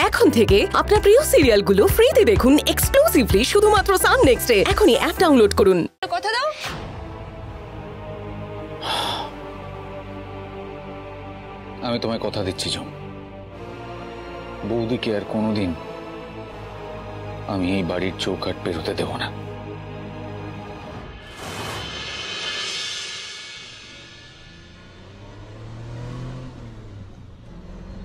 এখন থেকে আপনার প্রিয় সিরিয়ালগুলো ফ্রিতে দেখুন এক্সক্লুসিভলি শুধুমাত্র সান নেক্সটে। এখনই অ্যাপ ডাউনলোড করুন। কথা দাও। আমি তোমায় কথা দিচ্ছি ঝুম, বৌদিকে আর কোনোদিন আমি এই বাড়ির চৌকাঠ পেরোতে দেব না।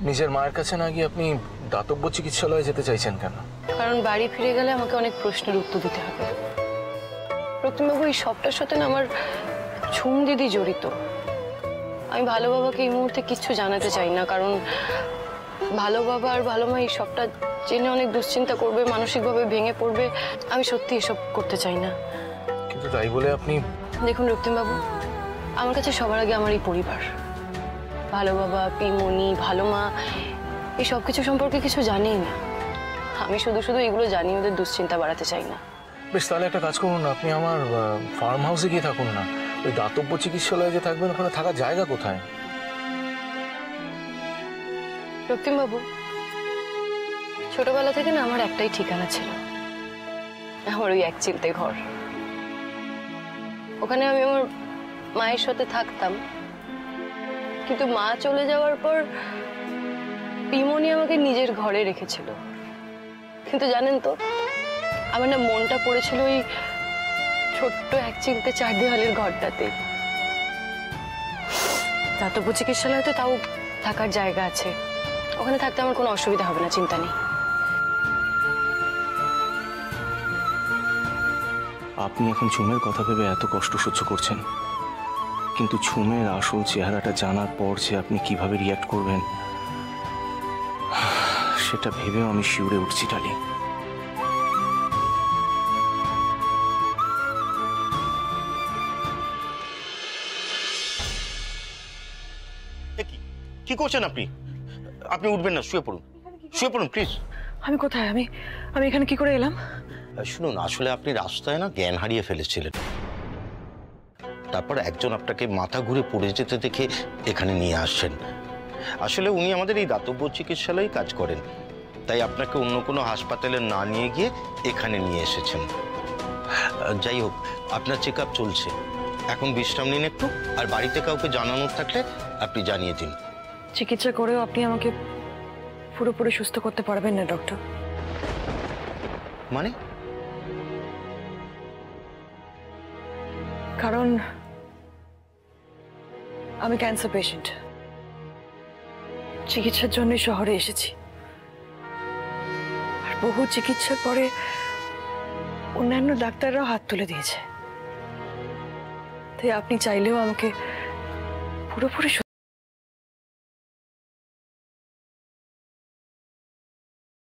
নিজের মায়ের কাছে না গিয়ে আপনি দাতব্য চিকিৎসালয়ে যেতে চাইছেন কেন? কারণ বাড়ি ফিরে গেলে আমাকে অনেক প্রশ্নের উত্তর দিতে হবে। প্রতিমবাবু, এই সবটার সাথে না আমার ঝুম দিদি জড়িত। আমি ভালো বাবাকে এই মুহূর্তে কিচ্ছু জানাতে চাই না, কারণ ভালো বাবা আর ভালো মা এই সবটা জেনে অনেক দুশ্চিন্তা করবে, মানসিকভাবে ভেঙে পড়বে। আমি সত্যি এসব করতে চাই না। কিন্তু তাই বলে আপনি... দেখুন রক্তিমবাবু, আমার কাছে সবার আগে আমার এই পরিবার, ভালো বাবা, পিমনি, ভালো মা, এই সব কিছু সম্পর্কে কিছু জানেই না। আমি শুধু শুধু এগুলো জানি ওদের দুশ্চিন্তা বাড়াতে চাই না। বেশ, তাহলে একটা কাজ করুন, আপনি আমার ফার্ম হাউসে গিয়ে থাকুন না। ওই দাতব্য চিকিৎসালয়ে যে থাকবেন, ওখানে থাকার জায়গা কোথায়? রক্তিমবাবু, ছোটবেলা থেকে না আমার একটাই ঠিকানা ছিল, আমার ওই এক চিলতে ঘর। ওখানে আমি আমার মায়ের সাথে থাকতাম, কিন্তু মা চলে যাওয়ার পর পিমনি আমাকে নিজের ঘরে রেখেছিল। কিন্তু জানেন তো, আমার না মনটা পড়েছিল ওই ছোট্ট এক চিলতে চার দেওয়ালের ঘরটাতে। দাতব্য চিকিৎসালয়ে তো তাও থাকার জায়গা আছে, ওখানে থাকতে আমার কোনো অসুবিধা হবে না, চিন্তা নেই। আপনি এখন ঝুমের কথা ভেবে এত কষ্ট সহ্য করছেন, কিন্তু ঝুমের আসল চেহারাটা জানার পর যে আপনি কিভাবে রিয়াক্ট করবেন সেটা ভেবেও আমি শিউরে উঠছি ডালি। কি করছেন আপনি? আপনি উঠবেন না, শুয়ে পড়ুন, শুয়ে পড়ুন প্লিজ। আমি কোথায়? আমি এখানে কি করে এলাম? শুনুন, আসলে আপনি রাস্তায় না জ্ঞান হারিয়ে ফেলেছিলেন, তারপর একজন আপনাকে মাথা ঘুরে পড়ে যেতে দেখে এখানে নিয়ে আসছেন। আসলে উনি আমাদের এই দাতব্য চিকিৎসালয়ে কাজ করেন, তাই আপনাকে অন্য কোনো হাসপাতালে না নিয়ে গিয়ে এখানে নিয়ে এসেছেন। যাই হোক, আপনার চেক আপ চলছে, এখন বিশ্রাম নিন একটু, আর বাড়িতে কাউকে জানানোর থাকলে আপনি জানিয়ে দিন। চিকিৎসা করেও আপনি আমাকে পুরোপুরি সুস্থ করতে পারবেন না ডক্টর। মানে? কারণ আমি ক্যান্সার পেশেন্ট, চিকিৎসার জন্য শহরে এসেছি, আর বহু চিকিৎসার পরে অন্যান্য ডাক্তাররাও হাত তুলে দিয়েছে। তাই আপনি চাইলেও আমাকে পুরোপুরি